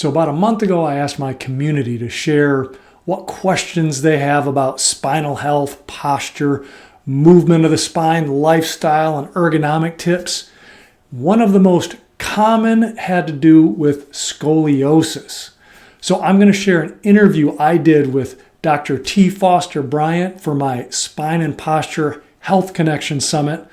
So about a month ago, I asked my community to share what questions they have about spinal health, posture, movement of the spine, lifestyle, and ergonomic tips. One of the most common had to do with scoliosis. So I'm going to share an interview I did with Dr. Foster Bryant for my Spine and Posture Health Connection Summit.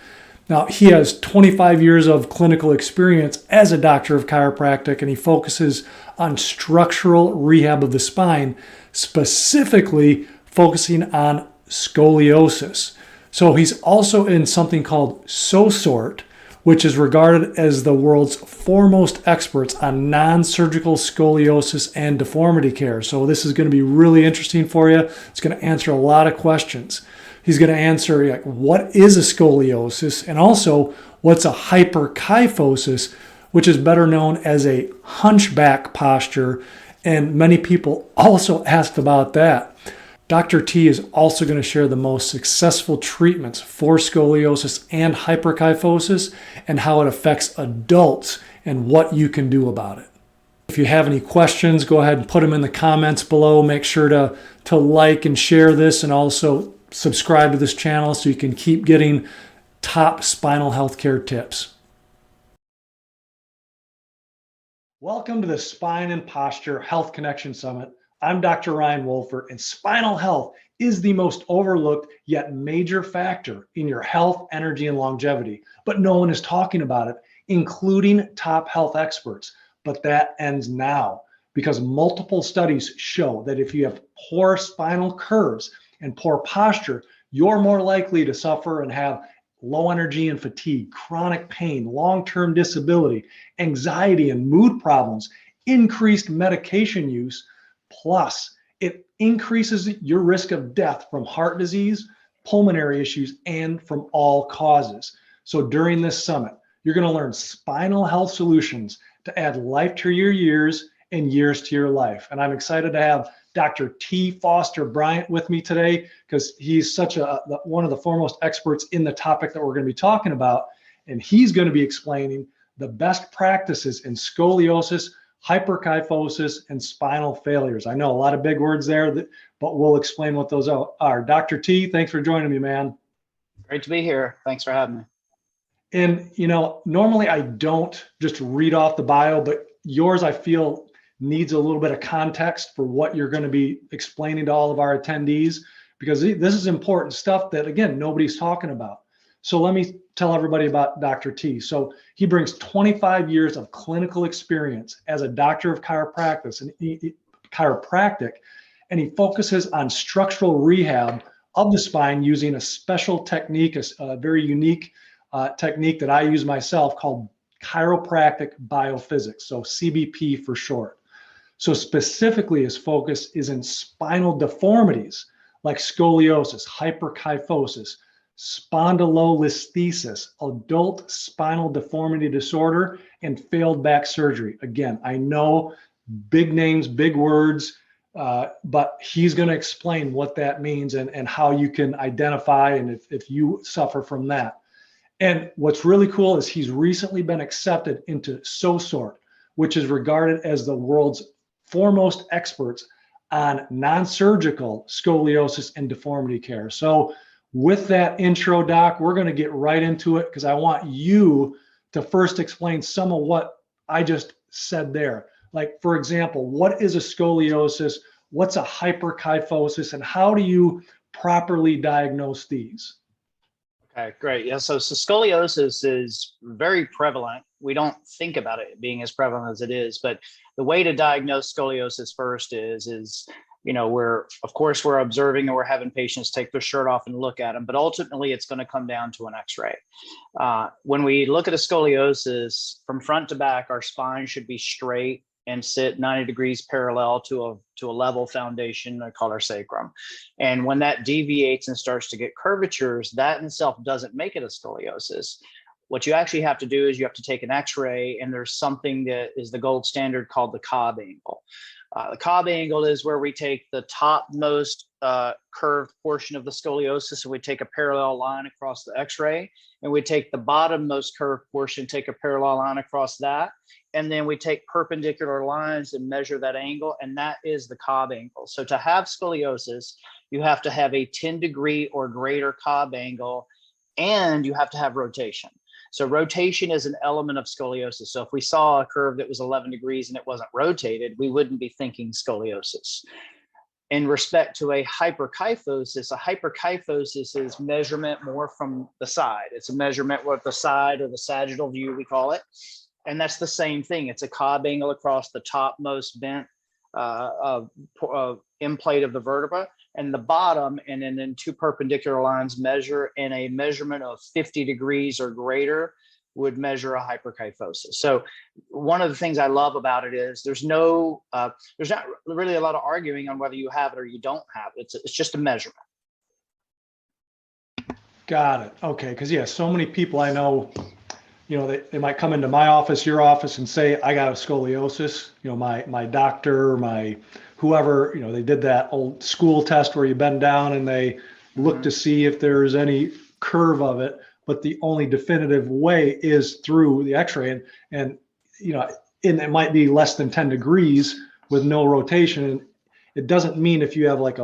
Now, he has 25 years of clinical experience as a doctor of chiropractic, and he focuses on structural rehab of the spine, specifically focusing on scoliosis. So he's also in something called SOSORT, which is regarded as the world's foremost experts on non-surgical scoliosis and deformity care. So this is going to be really interesting for you. It's going to answer a lot of questions. He's going to answer like, what is a scoliosis, and also what's a hyperkyphosis, which is better known as a hunchback posture. And many people also asked about that. Dr. T is also going to share the most successful treatments for scoliosis and hyperkyphosis and how it affects adults and what you can do about it. If you have any questions, go ahead and put them in the comments below. Make sure to like and share this, and also subscribe to this channel so you can keep getting top spinal healthcare tips. Welcome to the Spine and Posture Health Connection Summit. I'm Dr. Ryan Wolfer, and spinal health is the most overlooked yet major factor in your health, energy, and longevity. But no one is talking about it, including top health experts. But that ends now, because multiple studies show that if you have poor spinal curves and poor posture, you're more likely to suffer and have low energy and fatigue, chronic pain, long-term disability, anxiety and mood problems, increased medication use, plus it increases your risk of death from heart disease, pulmonary issues, and from all causes. So during this summit, you're going to learn spinal health solutions to add life to your years and years to your life. And I'm excited to have Dr. Foster Bryant with me today, because he's such one of the foremost experts in the topic that we're going to be talking about. And he's going to be explaining the best practices in scoliosis, hyperkyphosis, and spinal failures. I know a lot of big words there, but we'll explain what those are. Dr. T, thanks for joining me, man. Great to be here. Thanks for having me. And, normally I don't just read off the bio, but yours, I feel, needs a little bit of context for what you're going to be explaining to all of our attendees, because this is important stuff that, again, nobody's talking about. So let me tell everybody about Dr. T. So he brings 25 years of clinical experience as a doctor of chiropractic, and he focuses on structural rehab of the spine using a special technique, a very unique technique that I use myself, called chiropractic biophysics, so CBP for short. So specifically, his focus is in spinal deformities like scoliosis, hyperkyphosis, spondylolisthesis, adult spinal deformity disorder, and failed back surgery. Again, I know big names, big words, but he's going to explain what that means and how you can identify and if you suffer from that. And what's really cool is he's recently been accepted into SOSORT, which is regarded as the world's foremost experts on non-surgical scoliosis and deformity care. So with that intro, Doc, we're going to get right into it, because I want you to first explain some of what I just said there. Like, for example, what is a scoliosis? What's a hyperkyphosis? And how do you properly diagnose these? Okay, great. Yeah, so scoliosis is very prevalent. We don't think about it being as prevalent as it is, but the way to diagnose scoliosis first is we're observing and we're having patients take their shirt off and look at them, but ultimately it's going to come down to an X-ray. When we look at a scoliosis from front to back, our spine should be straight and sit 90 degrees parallel to a level foundation called our sacrum. And when that deviates and starts to get curvatures, that in itself doesn't make it a scoliosis. What you actually have to do is you have to take an X-ray, and there's something that is the gold standard called the Cobb angle. The Cobb angle is where we take the topmost curved portion of the scoliosis, and we take a parallel line across the X-ray, and we take the bottommost curved portion, take a parallel line across that, and then we take perpendicular lines and measure that angle, and that is the Cobb angle. So to have scoliosis, you have to have a 10-degree or greater Cobb angle, and you have to have rotation. So rotation is an element of scoliosis. So if we saw a curve that was 11 degrees and it wasn't rotated, we wouldn't be thinking scoliosis. In respect to a hyperkyphosis is measurement more from the side. It's a measurement with the side, or the sagittal view, we call it. And that's the same thing. It's a Cobb angle across the topmost bent end plate of the vertebra and the bottom, and then two perpendicular lines measure, and a measurement of 50 degrees or greater would measure a hyperkyphosis. So one of the things I love about it is there's not really a lot of arguing on whether you have it or you don't have it. It's just a measurement. Got it. Okay. Because yeah, so many people I know, they might come into my office, your office, and say, I got a scoliosis. My doctor, my whoever, they did that old school test where you bend down and they look to see if there's any curve of it. But the only definitive way is through the x-ray, and it might be less than 10 degrees with no rotation. It doesn't mean if you have like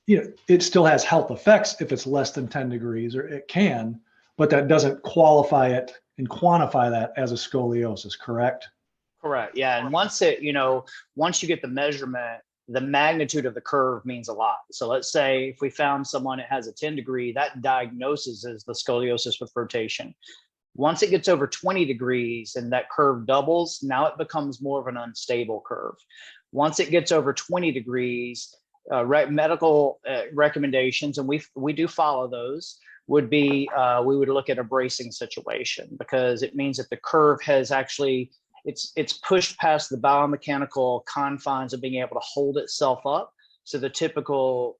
it still has health effects if it's less than 10 degrees, or it can, but that doesn't qualify it and quantify that as a scoliosis, correct? Correct. Yeah. And once you get the measurement, the magnitude of the curve means a lot. So let's say if we found someone that has a 10 degree, that diagnosis is the scoliosis with rotation. Once it gets over 20 degrees and that curve doubles, now it becomes more of an unstable curve. Once it gets over 20 degrees, medical recommendations, and we do follow those, would be we would look at a bracing situation, because it means that the curve has actually it's pushed past the biomechanical confines of being able to hold itself up. So the typical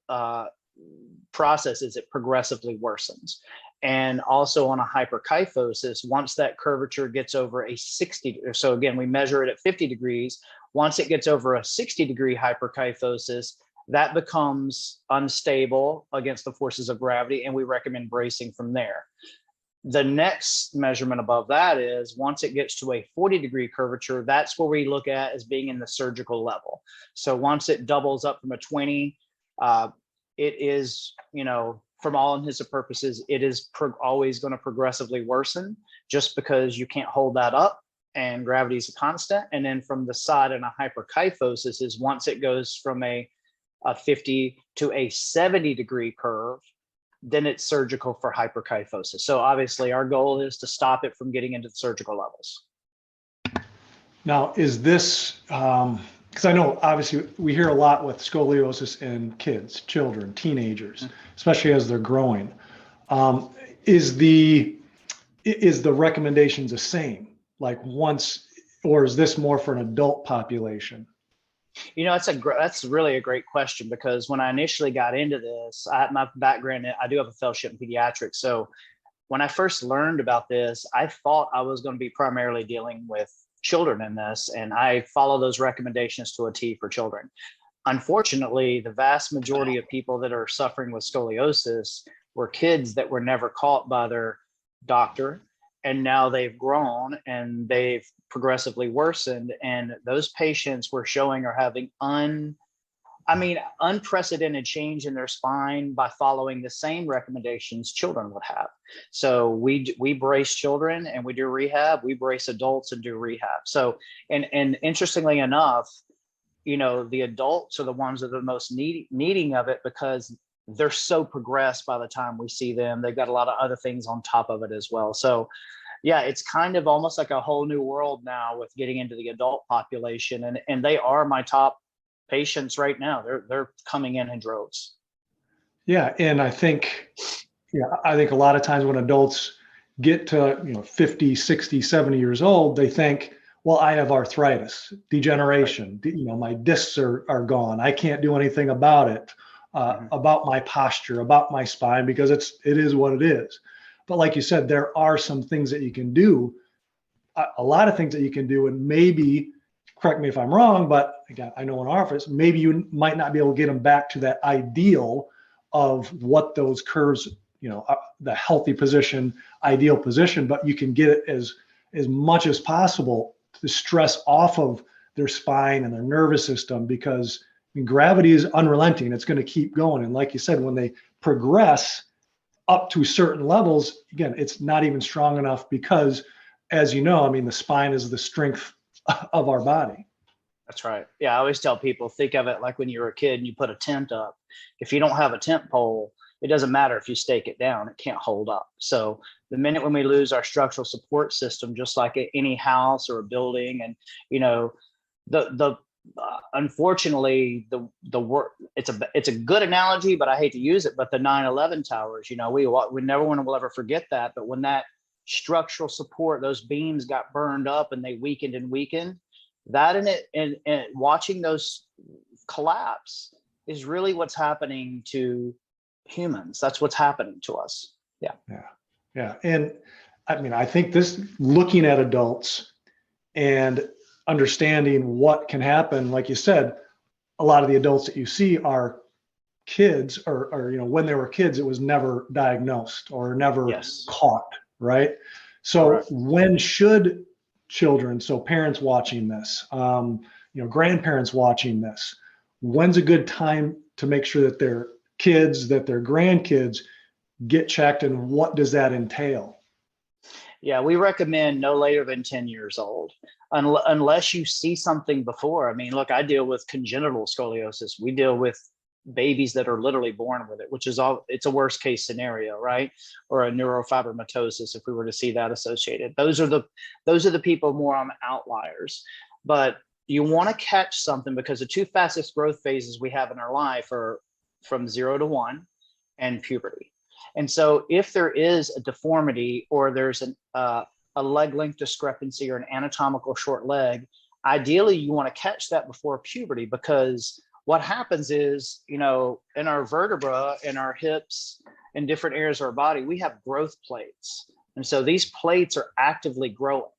process is it progressively worsens. And also on a hyperkyphosis, once that curvature gets over a 60, so again, we measure it at 50 degrees. Once it gets over a 60-degree hyperkyphosis, that becomes unstable against the forces of gravity, and we recommend bracing from there. The next measurement above that is once it gets to a 40-degree curvature, that's where we look at as being in the surgical level. So once it doubles up from a 20, it is, from all intents and purposes, it is always going to progressively worsen, just because you can't hold that up and gravity is a constant. And then from the side in a hyperkyphosis is once it goes from a 50 to a 70-degree curve, then it's surgical for hyperkyphosis. So obviously our goal is to stop it from getting into the surgical levels. Now, is this, because I know obviously we hear a lot with scoliosis in kids, children, teenagers, especially as they're growing. Is the recommendations the same? Like once, or is this more for an adult population? That's really a great question, because when I initially got into this, my background, I do have a fellowship in pediatrics. So when I first learned about this, I thought I was going to be primarily dealing with children in this, and I follow those recommendations to a T for children. Unfortunately, the vast majority of people that are suffering with scoliosis were kids that were never caught by their doctor, and now they've grown and they've progressively worsened, and those patients we're showing are having unprecedented change in their spine by following the same recommendations children would have. So we brace children and we do rehab. We brace adults and do rehab. So and interestingly enough, the adults are the ones that are the most needing of it, because they're so progressed by the time we see them. They've got a lot of other things on top of it as well. So yeah, it's kind of almost like a whole new world now with getting into the adult population, and they are my top patients right now. They're coming in droves. Yeah, and I think a lot of times when adults get to 50, 60, 70 years old, they think, well, I have arthritis, degeneration, right. My discs are gone. I can't do anything about it, about my posture, about my spine, because it is what it is. But like you said, there are some things that you can do, a lot of things that you can do, and maybe, correct me if I'm wrong, but again, I know in our office, maybe you might not be able to get them back to that ideal of what those curves, the healthy position, ideal position, but you can get it as as much as possible the stress off of their spine and their nervous system, because gravity is unrelenting. It's going to keep going. And like you said, when they progress up to certain levels, again, it's not even strong enough because, as you know, I mean, the spine is the strength of our body. That's right. Yeah, I always tell people, think of it like when you were a kid and you put a tent up. If you don't have a tent pole, it doesn't matter if you stake it down, it can't hold up. So the minute when we lose our structural support system, just like any house or a building, and unfortunately the work, it's a good analogy, but I hate to use it, but the 9/11 towers, we never will ever forget that. But when that structural support, those beams got burned up and they weakened and weakened, that and watching those collapse is really what's happening to humans. That's what's happening to us. Yeah. And I mean, I think this, looking at adults and understanding what can happen, like you said, a lot of the adults that you see are kids, or when they were kids, it was never diagnosed or never caught, right? So Correct. When should children, so parents watching this, grandparents watching this, when's a good time to make sure that their kids, that their grandkids get checked, and what does that entail? Yeah, we recommend no later than 10 years old, unless you see something before. I mean, look, I deal with congenital scoliosis. We deal with babies that are literally born with it, which is it's a worst case scenario, right? Or a neurofibromatosis, if we were to see that associated. Those are the people more on outliers. But you want to catch something, because the two fastest growth phases we have in our life are from 0 to 1 and puberty. And so if there is a deformity, or there's a leg length discrepancy or an anatomical short leg, ideally you want to catch that before puberty, because what happens is, in our vertebra, in our hips, in different areas of our body, we have growth plates. And so these plates are actively growing.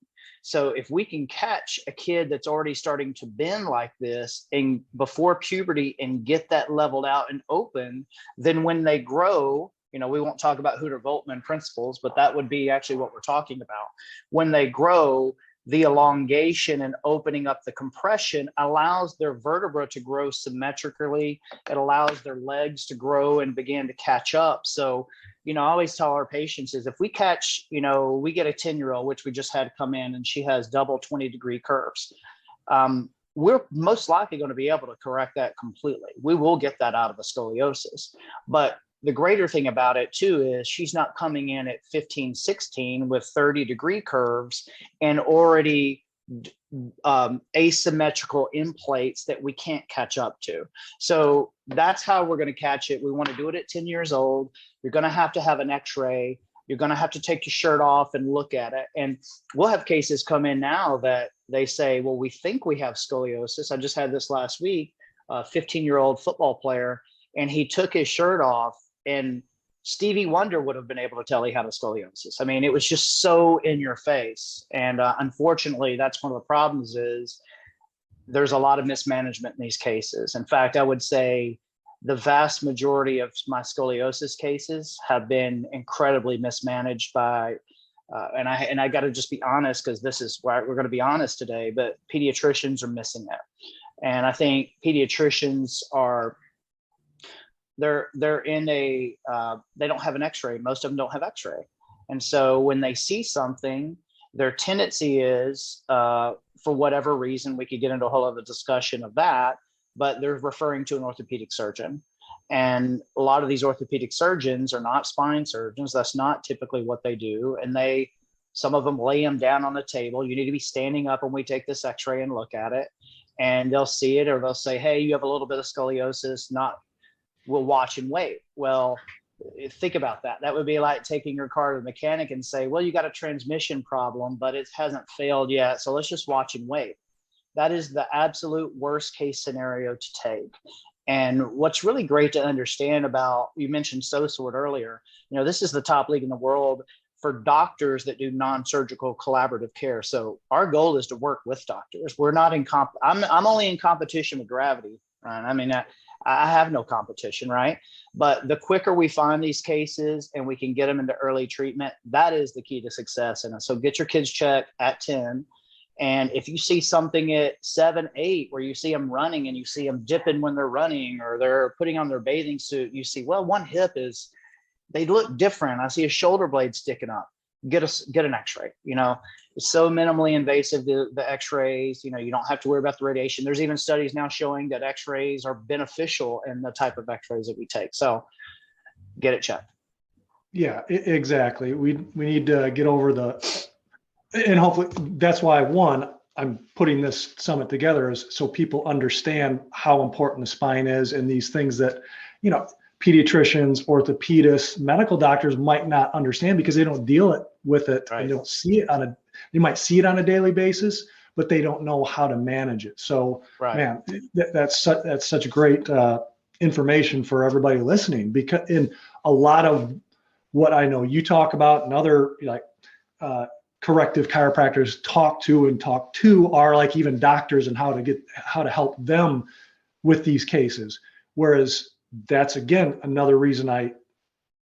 So if we can catch a kid that's already starting to bend like this and before puberty and get that leveled out and open, then when they grow, we won't talk about Hooter-Voltman principles, but that would be actually what we're talking about. When they grow, the elongation and opening up the compression allows their vertebra to grow symmetrically. It allows their legs to grow and begin to catch up. So, I always tell our patients is, if we catch, we get a 10-year-old, which we just had come in, and she has double 20-degree curves. We're most likely going to be able to correct that completely. We will get that out of a scoliosis. But the greater thing about it too is she's not coming in at 15, 16 with 30-degree curves and already asymmetrical implates that we can't catch up to. So that's how we're going to catch it. We want to do it at 10 years old. You're going to have an x-ray. You're going to have to take your shirt off and look at it. And we'll have cases come in now that they say, well, we think we have scoliosis. I just had this last week, a 15-year-old football player, and he took his shirt off, and Stevie Wonder would have been able to tell he had a scoliosis. I mean, it was just so in your face. And unfortunately, that's one of the problems is there's a lot of mismanagement in these cases. In fact, I would say the vast majority of my scoliosis cases have been incredibly mismanaged by, and I got to just be honest, because this is why we're going to be honest today, but pediatricians are missing it. And I think pediatricians are, they're in they don't have an x-ray. Most of them don't have x-ray. And so when they see something, their tendency is, for whatever reason, we could get into a whole other discussion of that, but they're referring to an orthopedic surgeon. And a lot of these orthopedic surgeons are not spine surgeons. That's not typically what they do. And some of them lay them down on the table. You need to be standing up when we take this x-ray and look at it. And they'll see it, or they'll say, hey, you have a little bit of scoliosis, we'll watch and wait. Well, think about that. That would be like taking your car to the mechanic and say, well, you got a transmission problem, but it hasn't failed yet, so let's just watch and wait. That is the absolute worst case scenario to take. And what's really great to understand about, you mentioned SOSWORD earlier, this is the top league in the world for doctors that do non-surgical collaborative care. So our goal is to work with doctors. We're not I'm only in competition with gravity, right? I mean, I have no competition, right? But the quicker we find these cases and we can get them into early treatment, that is the key to success. And so get your kids checked at 10. And if you see something at 7, 8, where you see them running and you see them dipping when they're running, or they're putting on their bathing suit, you see, well, one hip is, they look different. I see a shoulder blade sticking up. Get an x-ray. It's so minimally invasive, the x-rays. You don't have to worry about the radiation. There's even studies now showing that x-rays are beneficial in the type of x-rays that we take. So get it checked. Yeah, exactly. We need to get over and hopefully that's why, one, I'm putting this summit together, is so people understand how important the spine is, and these things that, pediatricians, orthopedists, medical doctors might not understand because they don't deal with it. Right. And they don't see it they might see it on a daily basis, but they don't know how to manage it. So, right. Man, that's such great information for everybody listening, because in a lot of what I know you talk about and other corrective chiropractors talk to are like even doctors, and how to help them with these cases. Whereas that's, again, another reason I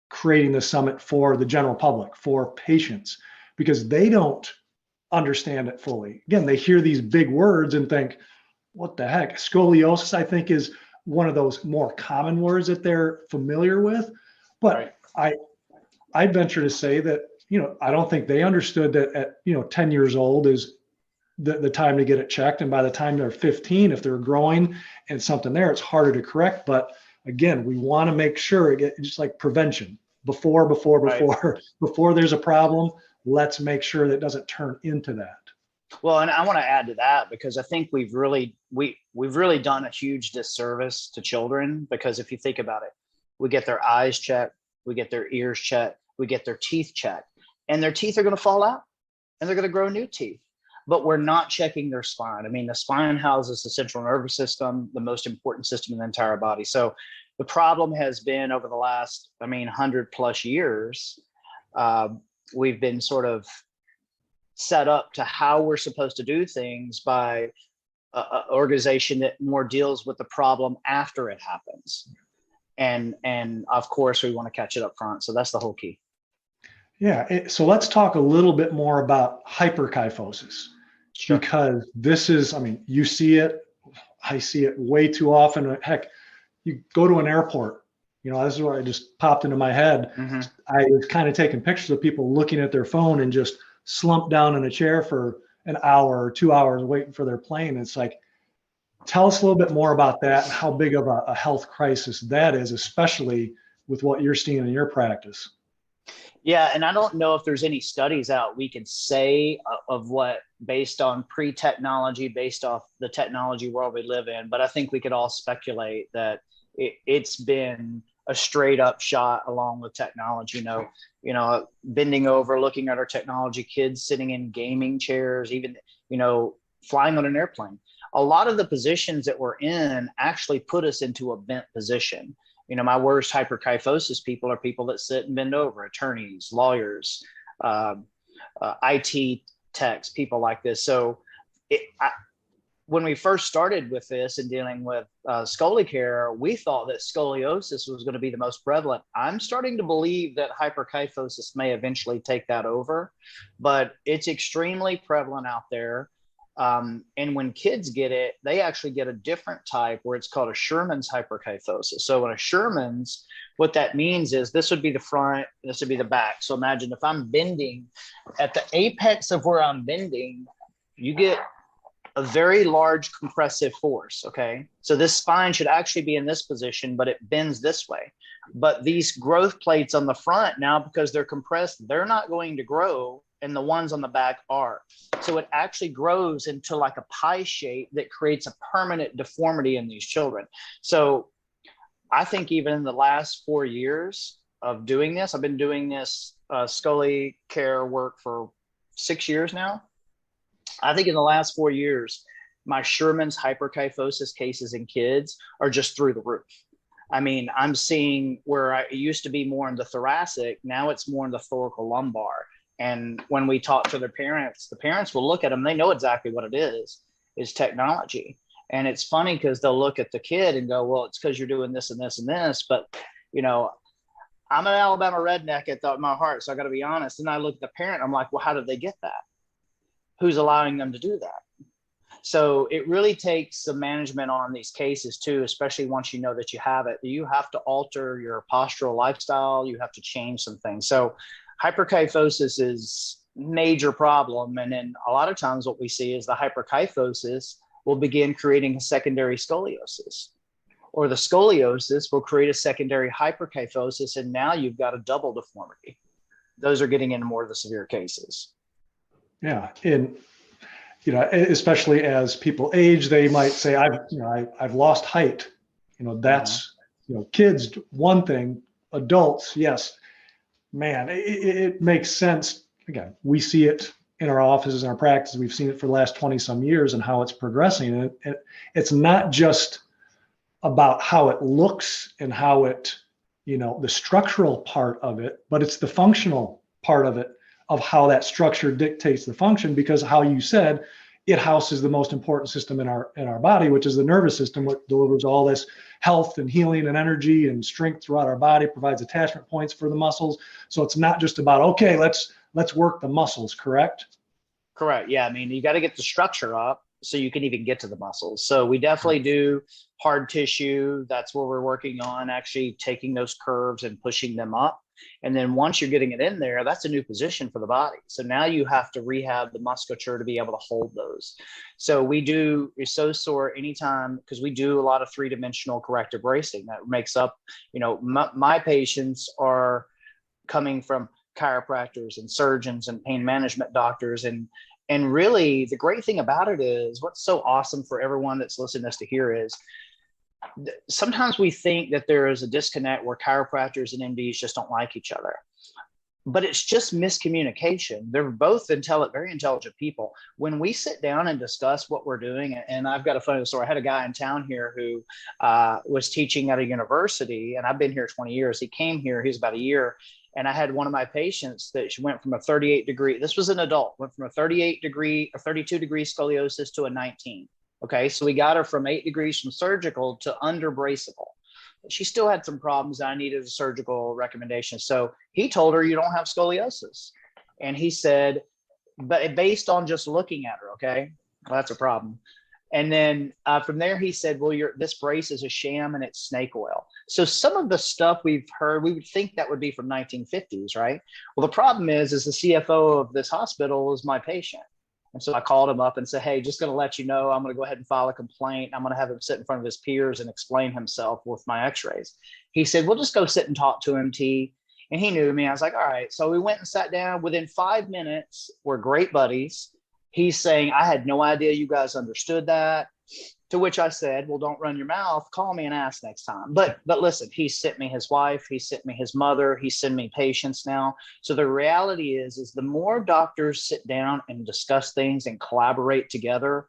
creating the summit for the general public, for patients, because they don't understand it fully. Again, they hear these big words and think, what the heck? Scoliosis, I think, is one of those more common words that they're familiar with. But right. I venture to say that, I don't think they understood that at, 10 years old is the time to get it checked. And by the time they're 15, if they're growing and something there, it's harder to correct. But again, we want to make sure it's just like prevention before there's a problem. Let's make sure that it doesn't turn into that. Well, and I want to add to that, because I think we've really done a huge disservice to children, because if you think about it, we get their eyes checked, we get their ears checked, we get their teeth checked, and their teeth are going to fall out and they're going to grow new teeth. But we're not checking their spine. I mean, the spine houses the central nervous system, the most important system in the entire body. So the problem has been over the last, 100 plus years, we've been sort of set up to how we're supposed to do things by an organization that more deals with the problem after it happens. And of course, we want to catch it up front. So that's the whole key. Yeah. So let's talk a little bit more about hyperkyphosis. Sure. Because this is, you see it, I see it way too often. Heck, you go to an airport, this is what I just popped into my head. Mm-hmm. I was kind of taking pictures of people looking at their phone and just slumped down in a chair for an hour or 2 hours waiting for their plane. It's like, tell us a little bit more about that and how big of a health crisis that is, especially with what you're seeing in your practice. Yeah, and I don't know if there's any studies out we can say of what, based on pre-technology, based off the technology world we live in, but I think we could all speculate that it's been a straight up shot along with technology. Bending over, looking at our technology, kids sitting in gaming chairs, even, flying on an airplane. A lot of the positions that we're in actually put us into a bent position. My worst hyperkyphosis people are people that sit and bend over, attorneys, lawyers, IT techs, people like this. So when we first started with this and dealing with Scolicare, we thought that scoliosis was going to be the most prevalent. I'm starting to believe that hyperkyphosis may eventually take that over, but it's extremely prevalent out there. And when kids get it, they actually get a different type where it's called a Sherman's hyperkyphosis. So in a Sherman's, what that means is this would be the front, this would be the back. So imagine if I'm bending at the apex of where I'm bending, you get a very large compressive force. Okay. So this spine should actually be in this position, but it bends this way. But these growth plates on the front now, because they're compressed, they're not going to grow, and the ones on the back are. So it actually grows into like a pie shape that creates a permanent deformity in these children. So I think even in the last 4 years of doing this, I've been doing this Scolicare work for 6 years now. I think in the last 4 years, my Sherman's hyperkyphosis cases in kids are just through the roof. I'm seeing where it used to be more in the thoracic, now it's more in the thoracolumbar. And when we talk to their parents, the parents will look at them, they know exactly what it is technology. And it's funny because they'll look at the kid and go, well, it's because you're doing this and this and this. But, you know, I'm an Alabama redneck at my heart, so I got to be honest. And I look at the parent, I'm like, well, how did they get that? Who's allowing them to do that? So it really takes some management on these cases too, especially once you know that you have it. You have to alter your postural lifestyle. You have to change some things. So hyperkyphosis is major problem. And then a lot of times what we see is the hyperkyphosis will begin creating a secondary scoliosis, or the scoliosis will create a secondary hyperkyphosis. And now you've got a double deformity. Those are getting into more of the severe cases. Yeah. And, you know, especially as people age, they might say, I've lost height. You know, that's, you know, kids, one thing, adults, yes, man, it makes sense. Again, we see it in our offices and our practice. We've seen it for the last 20 some years and how it's progressing. And it's not just about how it looks and how it, you know, the structural part of it, but it's the functional part of it, of how that structure dictates the function, because how you said it houses the most important system in our body, which is the nervous system, which delivers all this health and healing and energy and strength throughout our body, provides attachment points for the muscles. So it's not just about, okay, let's work the muscles, correct? Correct. Yeah. I mean, you got to get the structure up so you can even get to the muscles. So we definitely do hard tissue. That's where we're working on, actually taking those curves and pushing them up. And then once you're getting it in there, that's a new position for the body. So now you have to rehab the musculature to be able to hold those. So we do, you're so sore anytime, because we do a lot of 3-dimensional corrective bracing that makes up, you know, my patients are coming from chiropractors and surgeons and pain management doctors. And really the great thing about it is, what's so awesome for everyone that's listening to this to hear is, sometimes we think that there is a disconnect where chiropractors and MDs just don't like each other, but it's just miscommunication. They're both very intelligent people. When we sit down and discuss what we're doing, and I've got a funny story. I had a guy in town here who was teaching at a university, and I've been here 20 years. He came here, he was about a year. And I had one of my patients that she went from a 38 degree, this was an adult, went from a 32 degree scoliosis to a 19. Okay. So we got her from 8 degrees from surgical to under braceable. She still had some problems. I needed a surgical recommendation. So he told her, you don't have scoliosis. And he said, but based on just looking at her, okay, well, that's a problem. And then from there, he said, well, this brace is a sham and it's snake oil. So some of the stuff we've heard, we would think that would be from 1950s, right? Well, the problem is the CFO of this hospital is my patient. And so I called him up and said, hey, just going to let you know, I'm going to go ahead and file a complaint. I'm going to have him sit in front of his peers and explain himself with my x-rays. He said, well, just go sit and talk to him, T. And he knew me. I was like, all right. So we went and sat down. Within 5 minutes, we're great buddies. He's saying, I had no idea you guys understood that. To which I said, well, don't run your mouth. Call me and ask next time. But listen, he sent me his wife. He sent me his mother. He sent me patients now. So the reality is the more doctors sit down and discuss things and collaborate together,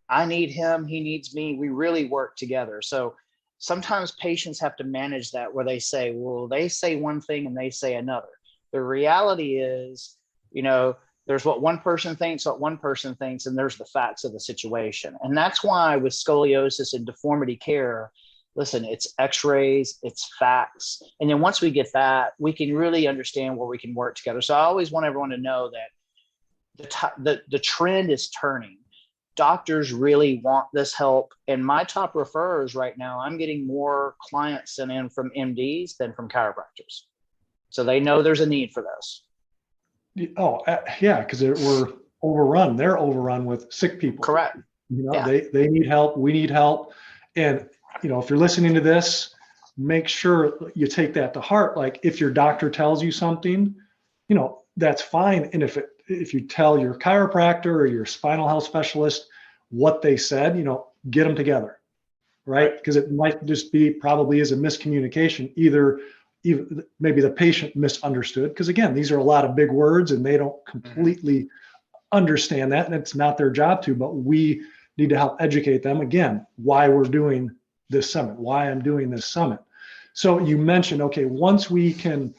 I need him, he needs me. We really work together. So sometimes patients have to manage that, where they say, well, they say one thing and they say another. The reality is, you know, there's what one person thinks, and there's the facts of the situation. And that's why with scoliosis and deformity care, listen, it's x-rays, it's facts. And then once we get that, we can really understand where we can work together. So I always want everyone to know that the trend is turning. Doctors really want this help. And my top referrers right now, I'm getting more clients sent in from MDs than from chiropractors. So they know there's a need for this. Oh, yeah, because we're overrun. They're overrun with sick people. Correct. You know, they need help. We need help. And, you know, if you're listening to this, make sure you take that to heart. Like if your doctor tells you something, you know, that's fine. And if you tell your chiropractor or your spinal health specialist what they said, you know, get them together, right? Because it might just be probably is a miscommunication, either maybe the patient misunderstood, because again, these are a lot of big words and they don't completely understand that, and it's not their job to, but we need to help educate them, again, why we're doing this summit, why I'm doing this summit. So you mentioned, okay, once we can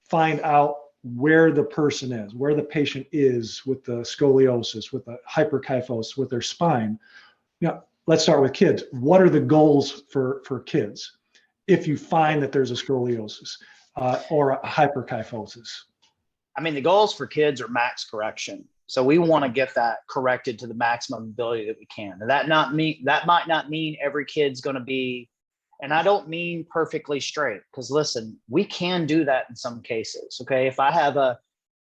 find out where the person is, where the patient is with the scoliosis, with the hyperkyphosis, with their spine, you know, let's start with kids. What are the goals for kids if you find that there's a scoliosis or a hyperkyphosis? I mean, the goals for kids are max correction. So we want to get that corrected to the maximum ability that we can. And that might not mean every kid's going to be, and I don't mean perfectly straight, because listen, we can do that in some cases. Okay. If I have a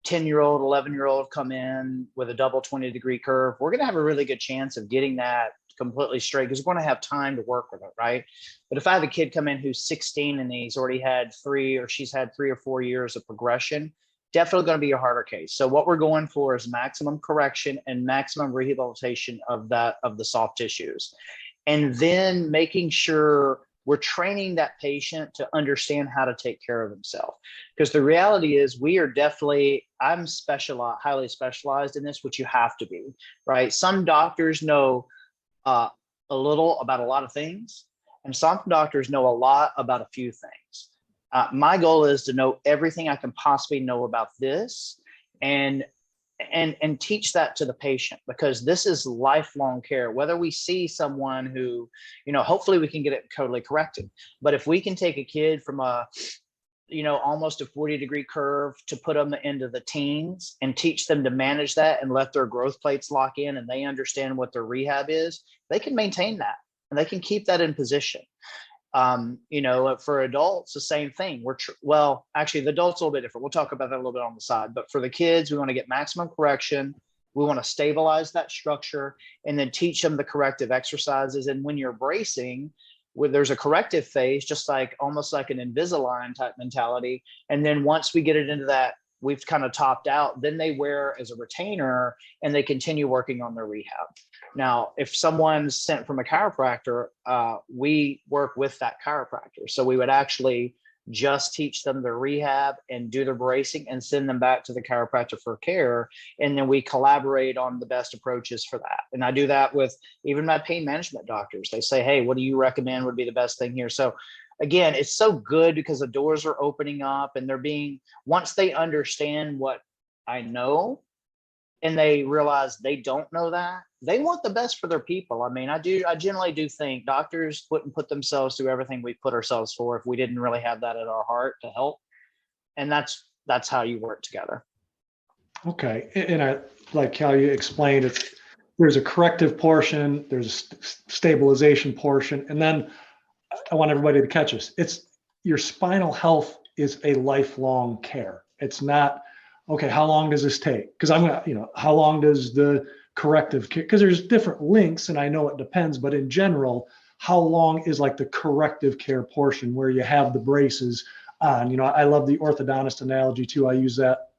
10-year-old, 11-year-old come in with a double 20-degree curve, we're going to have a really good chance of getting that completely straight because we're going to have time to work with it, right? But if I have a kid come in who's 16 and she's had 3 or 4 years of progression, definitely going to be a harder case. So what we're going for is maximum correction and maximum rehabilitation of the soft tissues. And then making sure we're training that patient to understand how to take care of himself. Because the reality is I'm highly specialized in this, which you have to be, right? Some doctors know a little about a lot of things, and some doctors know a lot about a few things. My goal is to know everything I can possibly know about this and teach that to the patient, because this is lifelong care. Whether we see someone who, hopefully we can get it totally corrected. But if we can take a kid from almost a 40-degree curve to put them into the teens and teach them to manage that and let their growth plates lock in and they understand what their rehab is, they can maintain that and they can keep that in position. For adults, the same thing. Actually, the adults a little bit different. We'll talk about that a little bit on the side. But for the kids, we want to get maximum correction. We want to stabilize that structure and then teach them the corrective exercises. And when you're bracing, where there's a corrective phase, just almost like an Invisalign type mentality. And then once we get it into that, we've kind of topped out, then they wear as a retainer and they continue working on their rehab. Now, if someone's sent from a chiropractor, we work with that chiropractor. So we would actually just teach them the rehab and do the bracing and send them back to the chiropractor for care. And then we collaborate on the best approaches for that. And I do that with even my pain management doctors. They say, hey, what do you recommend would be the best thing here? So again, it's so good because the doors are opening up and once they understand what I know and they realize they don't know that, they want the best for their people. I mean, I generally do think doctors wouldn't put themselves through everything we put ourselves for if we didn't really have that at our heart to help. And that's how you work together. Okay. And I like how you explained it. There's a corrective portion, there's a stabilization portion, and then I want everybody to catch this. It's your spinal health is a lifelong care. It's not, okay, how long does this take? Because how long does the corrective care, because there's different links and I know it depends, but in general, how long is like the corrective care portion where you have the braces on? I love the orthodontist analogy too. I use that,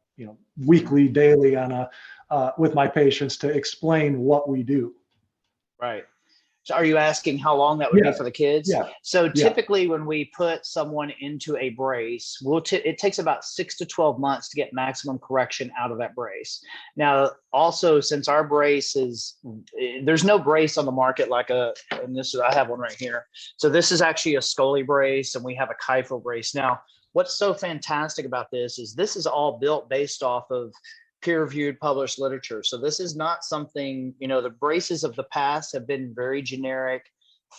weekly, daily with my patients to explain what we do. Right. So are you asking how long that would be for the kids? Yeah. So typically when we put someone into a brace, it takes about 6 to 12 months to get maximum correction out of that brace. Now, also, since our brace there's no brace on the market I have one right here. So this is actually a Scoli brace and we have a Kypho brace. Now, what's so fantastic about this is all built based off of peer-reviewed published literature. So this is not something, the braces of the past have been very generic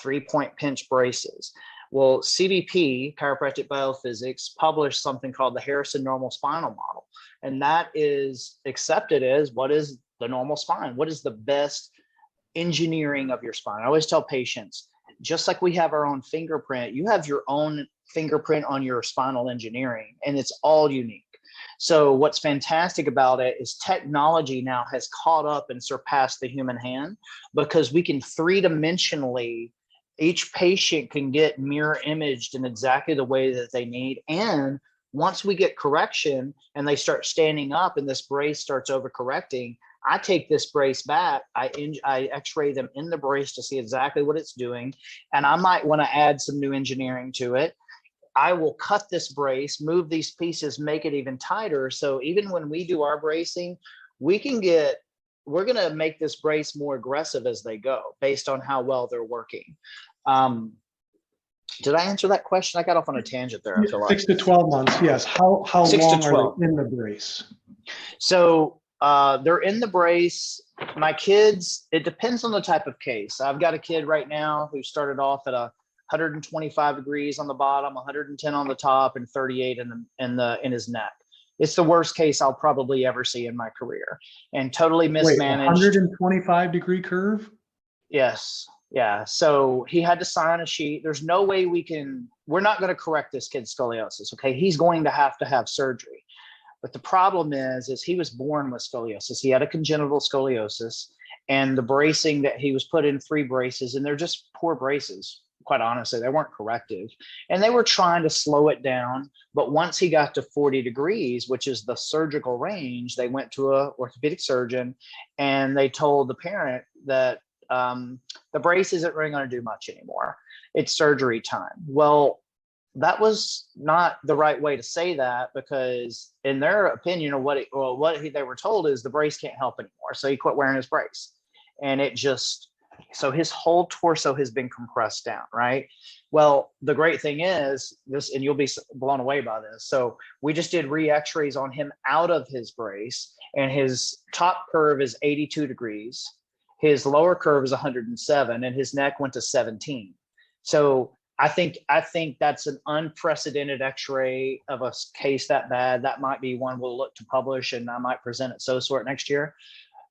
3-point pinch braces. Well, CBP, Chiropractic Biophysics, published something called the Harrison Normal Spinal Model. And that is accepted as what is the normal spine? What is the best engineering of your spine? I always tell patients, just like we have our own fingerprint, you have your own fingerprint on your spinal engineering, and it's all unique. So what's fantastic about it is technology now has caught up and surpassed the human hand, because we can 3-dimensionally, each patient can get mirror imaged in exactly the way that they need. And once we get correction and they start standing up and this brace starts overcorrecting, I take this brace back, I x-ray them in the brace to see exactly what it's doing. And I might want to add some new engineering to it. I will cut this brace, move these pieces, make it even tighter. So even when we do our bracing, we're going to make this brace more aggressive as they go based on how well they're working. Did I answer that question? I got off on a tangent there. 6 to 12 months. Yes. How long are they in the brace? So They're in the brace. My kids, it depends on the type of case. I've got a kid right now who started off at 125 degrees on the bottom, 110 on the top, and 38 in his neck. It's the worst case I'll probably ever see in my career, and totally mismanaged. 125-degree curve? Yes. Yeah. So he had to sign a sheet. There's no way we're not going to correct this kid's scoliosis. Okay. He's going to have surgery. But the problem is he was born with scoliosis. He had a congenital scoliosis, and the bracing that he was put in 3 braces, and they're just poor braces. Quite honestly, they weren't corrective, and they were trying to slow it down. But once he got to 40 degrees, which is the surgical range, they went to a orthopedic surgeon, and they told the parent that the brace isn't really going to do much anymore. It's surgery time. Well, that was not the right way to say that, because in their opinion, or they were told is the brace can't help anymore. So he quit wearing his brace, and so his whole torso has been compressed down, right? Well, the great thing is this, and you'll be blown away by this. So we just did re-x-rays on him out of his brace, and his top curve is 82 degrees. His lower curve is 107, and his neck went to 17. So I think that's an unprecedented x-ray of a case that bad. That might be one we'll look to publish, and I might present at SOSORT next year.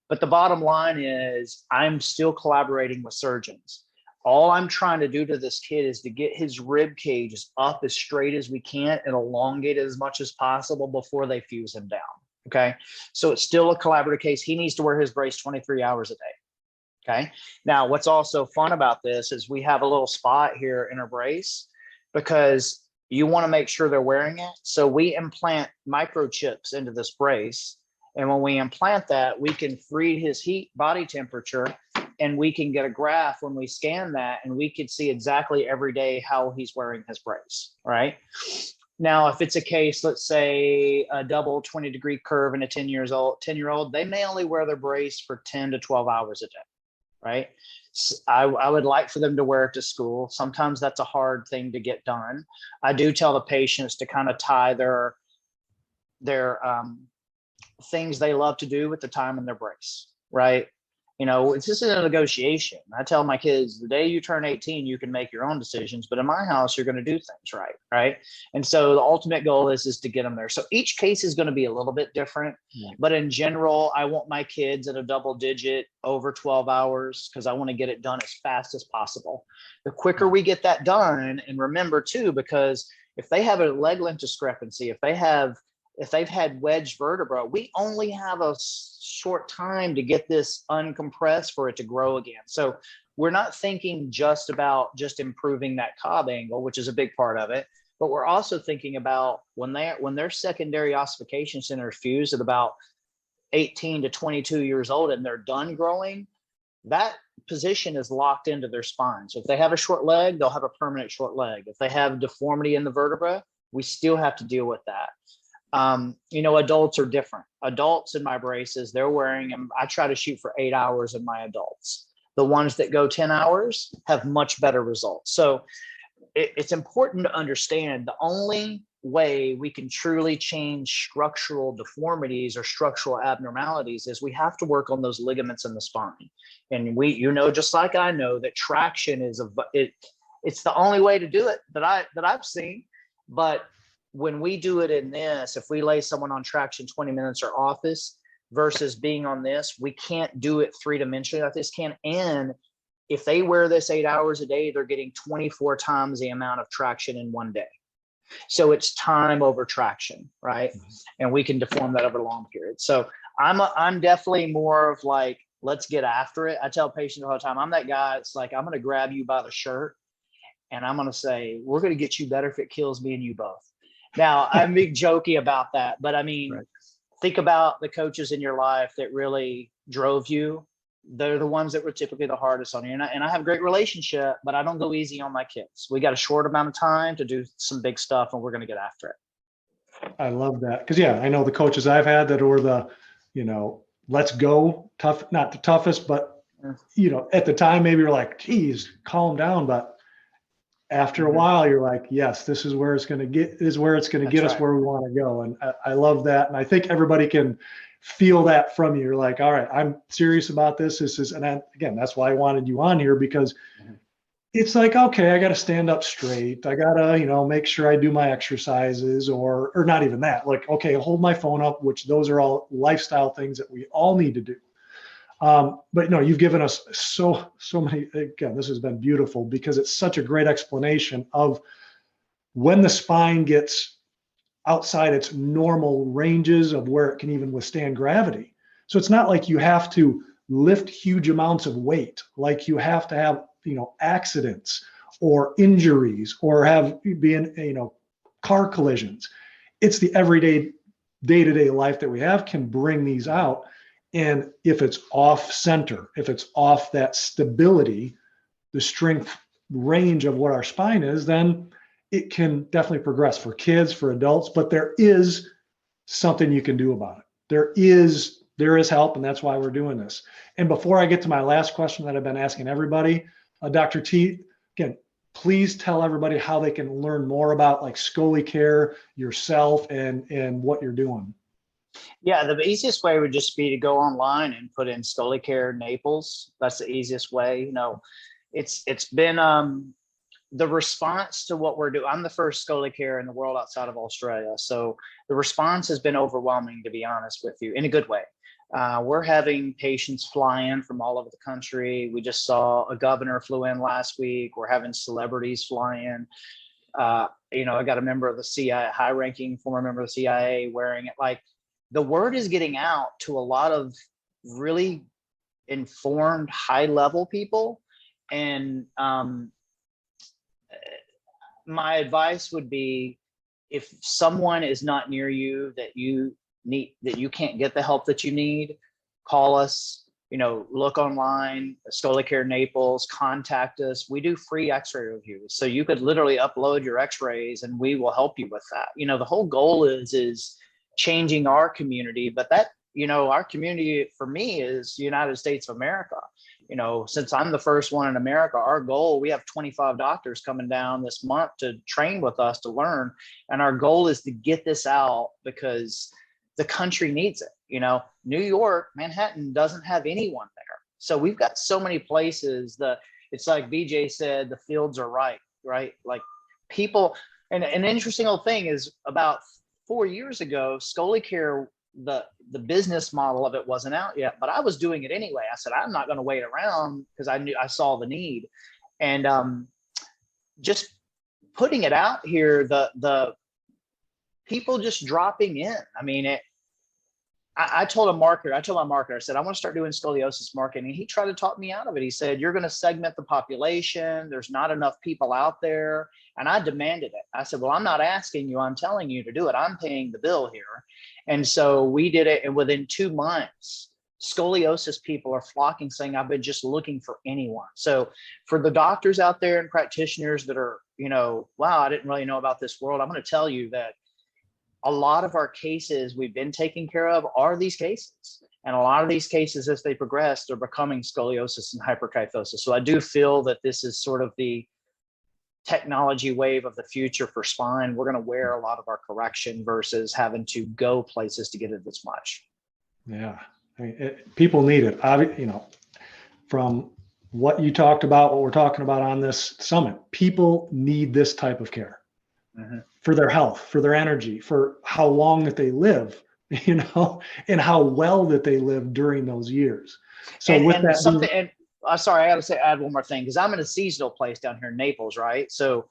But the bottom line is I'm still collaborating with surgeons. All I'm trying to do to this kid is to get his rib cages up as straight as we can and elongate it as much as possible before they fuse him down. Okay. So it's still a collaborative case. He needs to wear his brace 23 hours a day. Okay. Now, what's also fun about this is we have a little spot here in our brace, because you want to make sure they're wearing it. So we implant microchips into this brace. And when we implant that, we can read his body temperature, and we can get a graph when we scan that, and we could see exactly every day how he's wearing his brace. Right. Now, if it's a case, let's say a double 20-degree curve and a 10-year-old, they may only wear their brace for 10 to 12 hours a day. Right. I would like for them to wear it to school. Sometimes that's a hard thing to get done. I do tell the patients to kind of tie their things they love to do with the time in their brace. Right. It's just a negotiation. I tell my kids, the day you turn 18, you can make your own decisions, but in my house, you're going to do things right. Right. And so the ultimate goal is to get them there. So each case is going to be a little bit different, but in general, I want my kids at a double digit over 12 hours, because I want to get it done as fast as possible. The quicker we get that done, and remember too, because if they have a leg length discrepancy, if they've had wedged vertebra, we only have a short time to get this uncompressed for it to grow again. So we're not thinking just about improving that Cobb angle, which is a big part of it, but we're also thinking about when their secondary ossification center is fused at about 18 to 22 years old and they're done growing, that position is locked into their spine. So if they have a short leg, they'll have a permanent short leg. If they have deformity in the vertebra, we still have to deal with that. Adults are different. Adults in my braces, they're wearing them. I try to shoot for 8 hours in my adults. The ones that go 10 hours have much better results. So it's important to understand the only way we can truly change structural deformities or structural abnormalities is we have to work on those ligaments in the spine. And just like I know that traction it's the only way to do it that I've seen. But when we do it in this, if we lay someone on traction 20 minutes or office versus being on this, we can't do it 3-dimensionally like this can. And if they wear this 8 hours a day, they're getting 24 times the amount of traction in one day. So it's time over traction, right? Mm-hmm. And we can deform that over long periods. So I'm definitely more of like, let's get after it. I tell patients all the time, I'm that guy. It's like, I'm going to grab you by the shirt and I'm going to say, we're going to get you better if it kills me and you both. Now, I'm being jokey about that, but I mean, right. Think about the coaches in your life that really drove you. They're the ones that were typically the hardest on you. And I have a great relationship, but I don't go easy on my kids. We got a short amount of time to do some big stuff, and we're going to get after it. I love that. Because, I know the coaches I've had that were the, let's go tough, not the toughest, but, at the time, maybe you're like, geez, calm down. But after a while, you're like, yes, this is where it's going to get, get us where we want to go. And I love that. And I think everybody can feel that from you. You're like, all right, I'm serious about this. Again, that's why I wanted you on here, because it's like, okay, I got to stand up straight. I got to, make sure I do my exercises, or not even that. Like, okay, hold my phone up, which those are all lifestyle things that we all need to do. But you've given us so many. Again, this has been beautiful because it's such a great explanation of when the spine gets outside its normal ranges of where it can even withstand gravity. So it's not like you have to lift huge amounts of weight, like you have to have, accidents or injuries or be in, car collisions. It's the everyday day-to-day life that we have can bring these out. And if it's off center, if it's off that stability, the strength range of what our spine is, then it can definitely progress for kids, for adults, but there is something you can do about it. There is help, and that's why we're doing this. And before I get to my last question that I've been asking everybody, Dr. T, again, please tell everybody how they can learn more about like ScoliCare, yourself, and what you're doing. Yeah, the easiest way would just be to go online and put in ScoliCare Naples. That's the easiest way. It's been the response to what we're doing. I'm the first ScoliCare in the world outside of Australia. So the response has been overwhelming, to be honest with you, in a good way. We're having patients fly in from all over the country. We just saw a governor flew in last week. We're having celebrities fly in. I got a member of the CIA, high-ranking former member of the CIA wearing it. Like, the word is getting out to a lot of really informed, high-level people. And my advice would be, if someone is not near you that you can't get the help that you need, call us, look online, ScoliCare Naples, contact us. We do free x-ray reviews. So you could literally upload your x-rays and we will help you with that. The whole goal is changing our community, but that, our community for me is United States of America. Since I'm the first one in America, our goal, we have 25 doctors coming down this month to train with us to learn. And our goal is to get this out because the country needs it. New York, Manhattan doesn't have anyone there. So we've got so many places that it's like BJ said, the fields are right? Like people, and an interesting old thing is about 4 years ago, ScoliCare, the business model of it wasn't out yet, but I was doing it anyway. I said, I'm not going to wait around because I saw the need. And just putting it out here, the people just dropping in. I mean, I told my marketer, I said, I want to start doing scoliosis marketing. And he tried to talk me out of it. He said, you're going to segment the population. There's not enough people out there. And I demanded it. I said, well, I'm not asking you, I'm telling you to do it. I'm paying the bill here. And so we did it. And within 2 months, scoliosis people are flocking, saying, I've been just looking for anyone. So for the doctors out there and practitioners that are, wow, I didn't really know about this world, I'm going to tell you that a lot of our cases we've been taking care of are these cases. And a lot of these cases, as they progress, they're becoming scoliosis and hyperkyphosis. So I do feel that this is sort of the technology wave of the future for spine. We're going to wear a lot of our correction versus having to go places to get it this much. Yeah. I mean, people need it. From what you talked about, what we're talking about on this summit, people need this type of care. Mm-hmm. For their health, for their energy, for how long that they live, and how well that they live during those years. So sorry, I got to add one more thing, because I'm in a seasonal place down here in Naples, right? So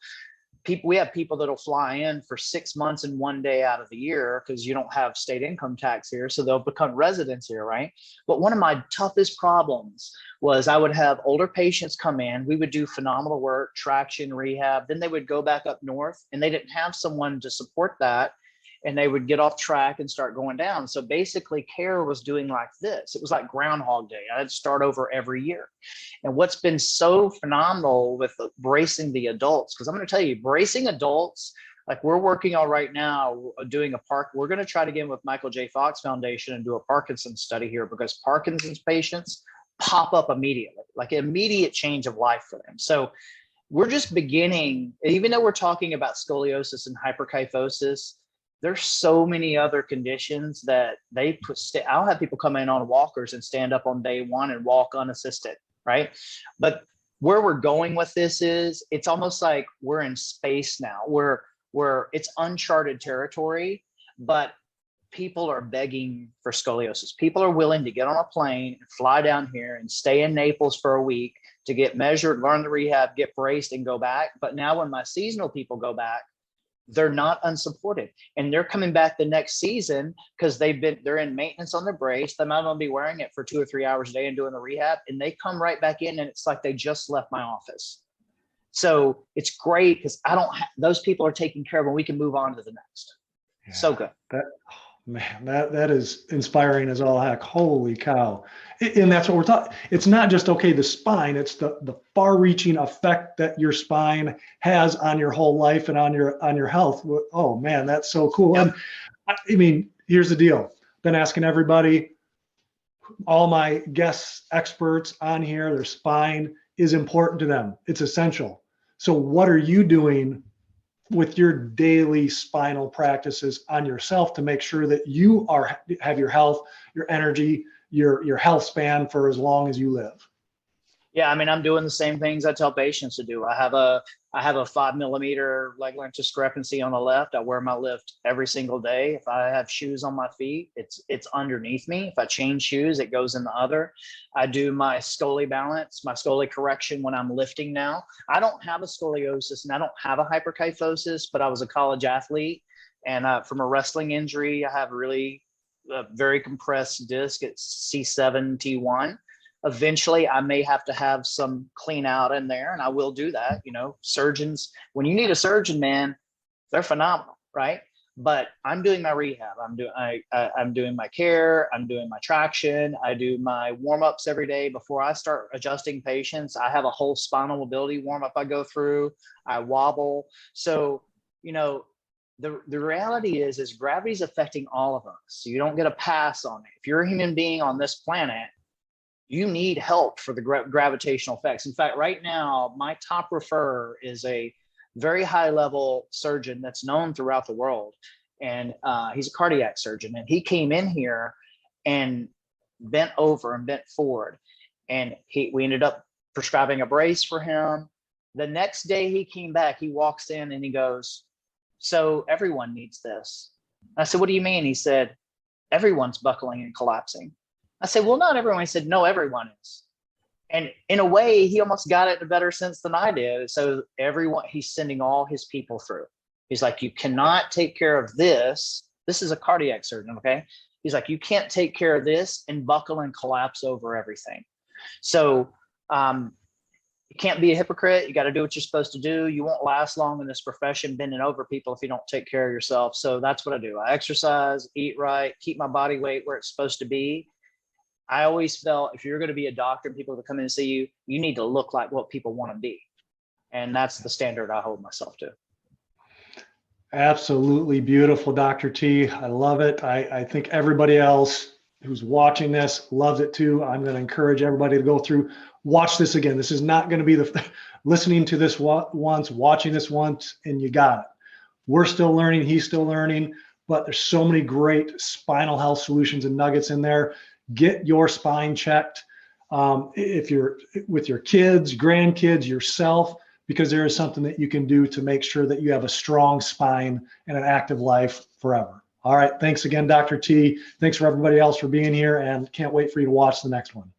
we have people that'll fly in for 6 months and 1 day out of the year because you don't have state income tax here. So they'll become residents here, right? But one of my toughest problems was I would have older patients come in. We would do phenomenal work, traction, rehab. Then they would go back up north and they didn't have someone to support that. And they would get off track and start going down. So basically care was doing like this. It was like Groundhog Day. I had to start over every year. And what's been so phenomenal with bracing the adults, because I'm going to tell you, bracing adults, like we're working on right now, doing we're going to try to get in with Michael J. Fox Foundation and do a Parkinson's study here, because Parkinson's patients pop up immediately, like an immediate change of life for them. So we're just beginning, even though we're talking about scoliosis and hyperkyphosis, there's so many other conditions that they put. I'll have people come in on walkers and stand up on day one and walk unassisted, right? But where we're going with this is, it's almost like we're in space now, where it's uncharted territory, but people are begging for scoliosis. People are willing to get on a plane and fly down here and stay in Naples for a week to get measured, learn the rehab, get braced, and go back. But now when my seasonal people go back, they're not unsupported, and they're coming back the next season because they're in maintenance on their brace. They might not be wearing it for 2 or 3 hours a day and doing the rehab, and they come right back in, and it's like they just left my office. So it's great because those people are taken care of, and we can move on to the next. Yeah, so good. Man, that is inspiring as all heck. Holy cow. And that's what we're talking. It's not just, okay, the spine, it's the far-reaching effect that your spine has on your whole life and on your health. Oh man, that's so cool. Yep. And I mean, here's the deal. Been asking everybody, all my guests, experts on here, their spine is important to them. It's essential. So what are you doing with your daily spinal practices on yourself to make sure that you have your health, your energy, your health span for as long as you live? Yeah, I mean, I'm doing the same things I tell patients to do. I have a 5 millimeter leg length discrepancy on the left. I wear my lift every single day. If I have shoes on my feet, it's underneath me. If I change shoes, it goes in the other. I do my scoli balance, my scoli correction when I'm lifting now. I don't have a scoliosis and I don't have a hyperkyphosis, but I was a college athlete, and from a wrestling injury, I have a very compressed disc at C7, T1. Eventually, I may have to have some clean out in there, and I will do that. You know, surgeons, when you need a surgeon, man, they're phenomenal, right? But I'm doing my rehab. I'm doing my care. I'm doing my traction. I do my warm-ups every day before I start adjusting patients. I have a whole spinal mobility warm-up I go through. I wobble. So, you know, the reality is gravity is affecting all of us. You don't get a pass on it. If you're a human being on this planet, you need help for the gravitational effects. In fact, right now, my top referrer is a very high level surgeon that's known throughout the world. And he's a cardiac surgeon. And he came in here and bent over and bent forward. And we ended up prescribing a brace for him. The next day he came back, he walks in and he goes, "So everyone needs this." I said, "What do you mean?" He said, "Everyone's buckling and collapsing." I said, "Well, not everyone." He said, "No, everyone is." And in a way, he almost got it in a better sense than I did. So he's sending all his people through. He's like, "You cannot take care of this." This is a cardiac surgeon, okay? He's like, "You can't take care of this and buckle and collapse over everything." So you can't be a hypocrite. You got to do what you're supposed to do. You won't last long in this profession bending over people if you don't take care of yourself. So that's what I do. I exercise, eat right, keep my body weight where it's supposed to be. I always felt if you're going to be a doctor and people to come in and see you, you need to look like what people want to be. And that's the standard I hold myself to. Absolutely beautiful, Dr. T. I love it. I think everybody else who's watching this loves it too. I'm going to encourage everybody to go through, watch this again. This is not going to be listening to this once, watching this once, and you got it. We're still learning. He's still learning, but there's so many great spinal health solutions and nuggets in there. Get your spine checked. If you're with your kids, grandkids, yourself, because there is something that you can do to make sure that you have a strong spine and an active life forever. All right. Thanks again, Dr. T. Thanks for everybody else for being here, and can't wait for you to watch the next one.